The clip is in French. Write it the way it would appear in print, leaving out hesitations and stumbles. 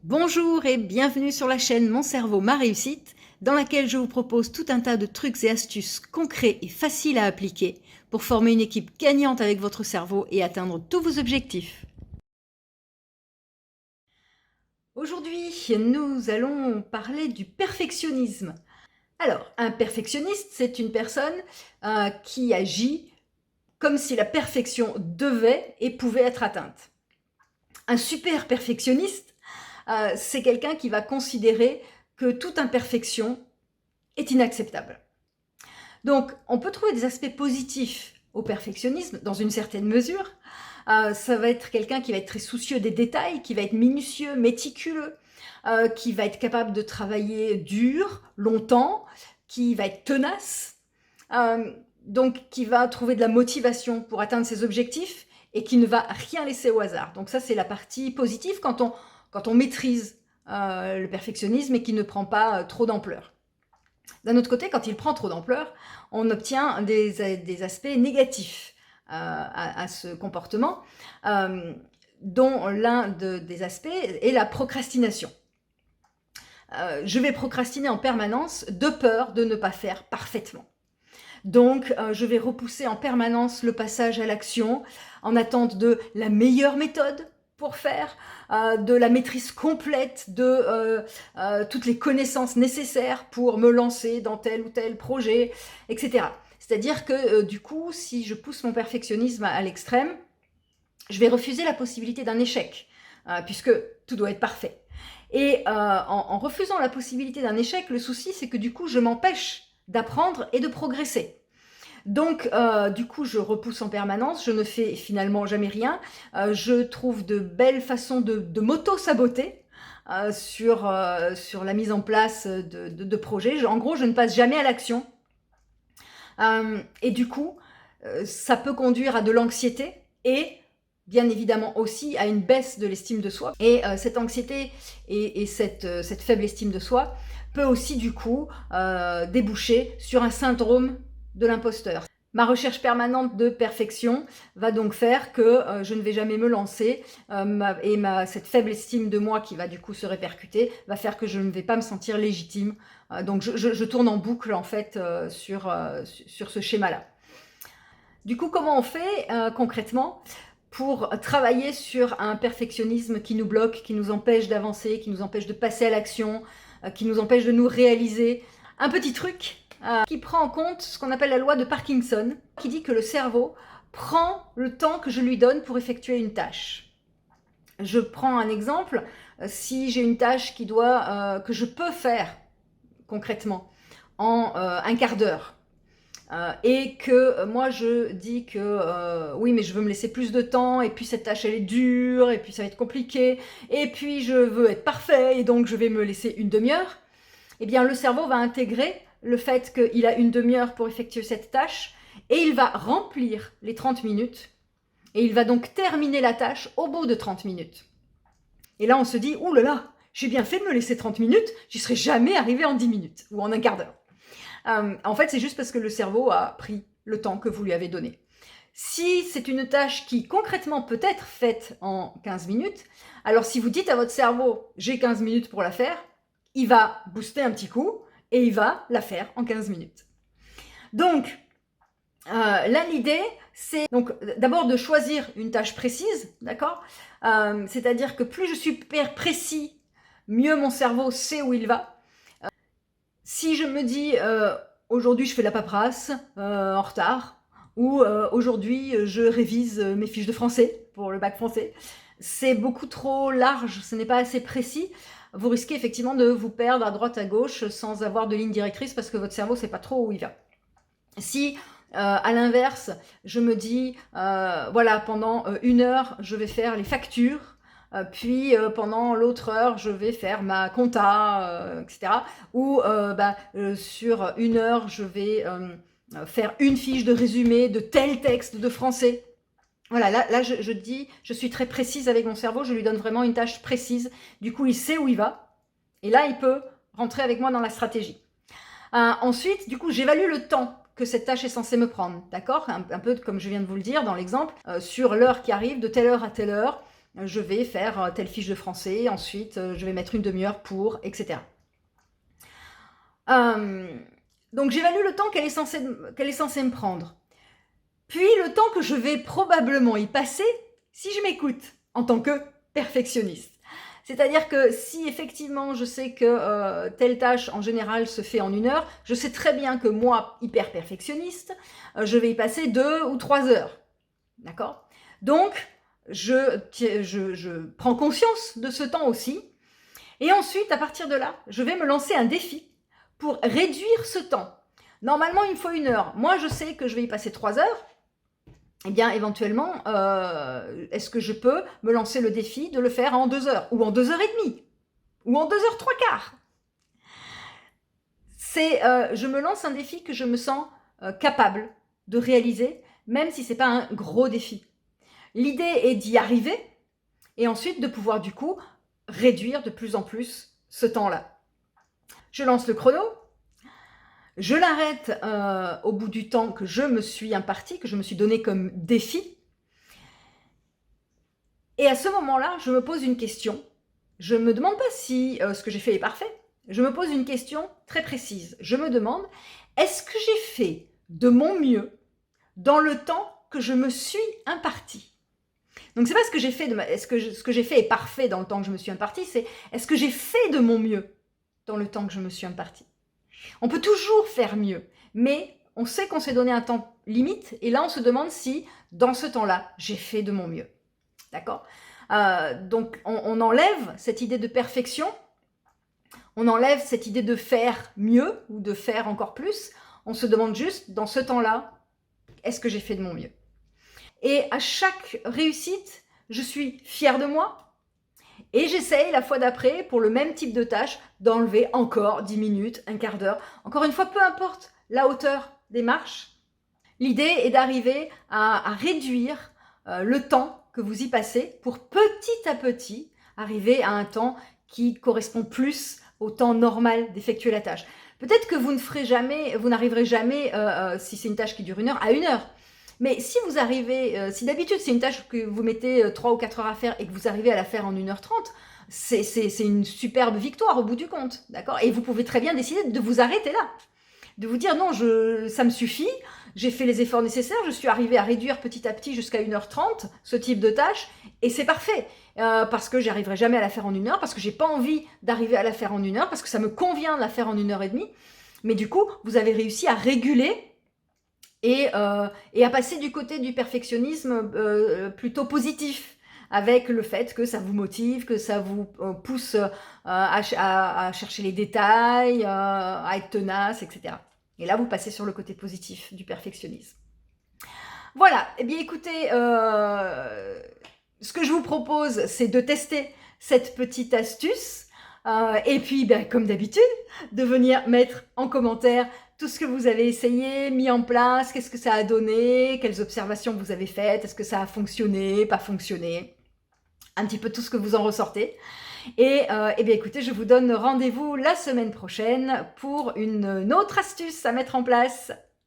Bonjour et bienvenue sur la chaîne Mon cerveau, ma réussite, dans laquelle je vous propose tout un tas de trucs et astuces concrets et faciles à appliquer pour former une équipe gagnante avec votre cerveau et atteindre tous vos objectifs. Aujourd'hui, nous allons parler du perfectionnisme. Alors, un perfectionniste, c'est une personne qui agit comme si la perfection devait et pouvait être atteinte. Un super perfectionniste, c'est quelqu'un qui va considérer que toute imperfection est inacceptable. Donc, on peut trouver des aspects positifs au perfectionnisme, dans une certaine mesure. Ça va être quelqu'un qui va être très soucieux des détails, qui va être minutieux, méticuleux, qui va être capable de travailler dur, longtemps, qui va être tenace, donc qui va trouver de la motivation pour atteindre ses objectifs et qui ne va rien laisser au hasard. Donc ça, c'est la partie positive quand on maîtrise le perfectionnisme et qui ne prend pas trop d'ampleur. D'un autre côté, quand il prend trop d'ampleur, on obtient des aspects négatifs à ce comportement, dont l'un des aspects est la procrastination. Je vais procrastiner en permanence de peur de ne pas faire parfaitement. Donc, je vais repousser en permanence le passage à l'action en attente de la meilleure méthode pour faire, de la maîtrise complète de toutes les connaissances nécessaires pour me lancer dans tel ou tel projet, etc. C'est-à-dire que du coup, si je pousse mon perfectionnisme à l'extrême, je vais refuser la possibilité d'un échec, puisque tout doit être parfait. Et en refusant la possibilité d'un échec, le souci, c'est que du coup, je m'empêche d'apprendre et de progresser. Donc, du coup, je repousse en permanence, je ne fais finalement jamais rien. Je trouve de belles façons de m'auto-saboter sur la mise en place de projets. En gros, je ne passe jamais à l'action. Et du coup, ça peut conduire à de l'anxiété et bien évidemment aussi à une baisse de l'estime de soi. Et cette anxiété et cette faible estime de soi peut aussi du coup déboucher sur un syndrome de l'imposteur. Ma recherche permanente de perfection va donc faire que je ne vais jamais me lancer cette faible estime de moi qui va du coup se répercuter va faire que je ne vais pas me sentir légitime. Donc je tourne en boucle en fait sur ce schéma-là. Du coup, comment on fait concrètement pour travailler sur un perfectionnisme qui nous bloque, qui nous empêche d'avancer, qui nous empêche de passer à l'action, qui nous empêche de nous réaliser? Un petit truc qui prend en compte ce qu'on appelle la loi de Parkinson, qui dit que le cerveau prend le temps que je lui donne pour effectuer une tâche. Je prends un exemple, si j'ai une tâche que je peux faire concrètement en un quart d'heure, et que moi je dis que oui mais je veux me laisser plus de temps et puis cette tâche elle est dure et puis ça va être compliqué et puis je veux être parfait et donc je vais me laisser une demi-heure, eh bien le cerveau va intégrer le fait qu'il a une demi-heure pour effectuer cette tâche et il va remplir les 30 minutes et il va donc terminer la tâche au bout de 30 minutes. Et là on se dit, ouh là là, j'ai bien fait de me laisser 30 minutes, j'y serais jamais arrivé en 10 minutes ou en un quart d'heure. En fait, c'est juste parce que le cerveau a pris le temps que vous lui avez donné. Si c'est une tâche qui concrètement peut être faite en 15 minutes, alors si vous dites à votre cerveau « j'ai 15 minutes pour la faire », il va booster un petit coup et il va la faire en 15 minutes. Donc, là, l'idée, c'est donc d'abord de choisir une tâche précise, d'accord, c'est-à-dire que plus je suis super précis, mieux mon cerveau sait où il va. Si je me dis aujourd'hui je fais la paperasse en retard ou aujourd'hui je révise mes fiches de français pour le bac français, c'est beaucoup trop large, ce n'est pas assez précis. Vous risquez effectivement de vous perdre à droite à gauche sans avoir de ligne directrice parce que votre cerveau ne sait pas trop où il va. Si à l'inverse, je me dis voilà, pendant 1 heure je vais faire les factures, puis pendant l'autre heure je vais faire ma compta, etc. Ou sur 1 heure je vais faire une fiche de résumé de tel texte de français. Voilà, là je dis, je suis très précise avec mon cerveau, je lui donne vraiment une tâche précise, du coup il sait où il va, et là il peut rentrer avec moi dans la stratégie. Ensuite, du coup, j'évalue le temps que cette tâche est censée me prendre, d'accord, un peu comme je viens de vous le dire dans l'exemple, sur l'heure qui arrive, de telle heure à telle heure, je vais faire telle fiche de français, ensuite je vais mettre une demi-heure pour, etc. Donc j'évalue le temps qu'elle est censée me prendre. Puis le temps que je vais probablement y passer si je m'écoute en tant que perfectionniste. C'est-à-dire que si effectivement je sais que telle tâche en général se fait en 1 heure, je sais très bien que moi, hyper perfectionniste, je vais y passer 2 ou 3 heures. D'accord? Donc, je prends conscience de ce temps aussi. Et ensuite, à partir de là, je vais me lancer un défi pour réduire ce temps. Normalement, il me faut 1 heure. Moi, je sais que je vais y passer 3 heures. Eh bien, éventuellement, est-ce que je peux me lancer le défi de le faire en 2 heures, ou en 2 heures et demie, ou en 2 heures 3/4? Je me lance un défi que je me sens capable de réaliser, même si ce n'est pas un gros défi. L'idée est d'y arriver, et ensuite de pouvoir du coup réduire de plus en plus ce temps-là. Je lance le chrono, je l'arrête au bout du temps que je me suis imparti, que je me suis donné comme défi. Et à ce moment-là, je me pose une question. Je ne me demande pas si ce que j'ai fait est parfait. Je me pose une question très précise. Je me demande, est-ce que j'ai fait de mon mieux dans le temps que je me suis imparti? Donc c'est pas ce que j'ai fait, ce que j'ai fait est parfait dans le temps que je me suis imparti, c'est est-ce que j'ai fait de mon mieux dans le temps que je me suis imparti? On peut toujours faire mieux, mais on sait qu'on s'est donné un temps limite, et là on se demande si, dans ce temps-là, j'ai fait de mon mieux. D'accord? Donc on enlève cette idée de perfection, on enlève cette idée de faire mieux, ou de faire encore plus, on se demande juste, dans ce temps-là, est-ce que j'ai fait de mon mieux? Et à chaque réussite, je suis fière de moi, et j'essaye la fois d'après, pour le même type de tâche, d'enlever encore 10 minutes, un quart d'heure. Encore une fois, peu importe la hauteur des marches, l'idée est d'arriver à réduire le temps que vous y passez pour petit à petit arriver à un temps qui correspond plus au temps normal d'effectuer la tâche. Peut-être que vous n'arriverez jamais, si c'est une tâche qui dure 1 heure, à 1 heure. Mais si vous arrivez, si d'habitude c'est une tâche que vous mettez 3 ou 4 heures à faire et que vous arrivez à la faire en 1h30, c'est une superbe victoire au bout du compte, d'accord? Et vous pouvez très bien décider de vous arrêter là, de vous dire non, ça me suffit, j'ai fait les efforts nécessaires, je suis arrivée à réduire petit à petit jusqu'à 1h30 ce type de tâche, et c'est parfait, parce que j'arriverai jamais à la faire en 1 heure, parce que j'ai pas envie d'arriver à la faire en 1 heure, parce que ça me convient de la faire en 1h30, mais du coup, vous avez réussi à réguler et à passer du côté du perfectionnisme plutôt positif, avec le fait que ça vous motive, que ça vous pousse à chercher les détails, à être tenace, etc. Et là, vous passez sur le côté positif du perfectionnisme. Voilà, eh bien écoutez, ce que je vous propose, c'est de tester cette petite astuce, et puis, ben, comme d'habitude, de venir mettre en commentaire tout ce que vous avez essayé, mis en place, qu'est-ce que ça a donné, quelles observations vous avez faites, est-ce que ça a fonctionné, pas fonctionné, un petit peu tout ce que vous en ressortez. Et eh bien écoutez, je vous donne rendez-vous la semaine prochaine pour une autre astuce à mettre en place.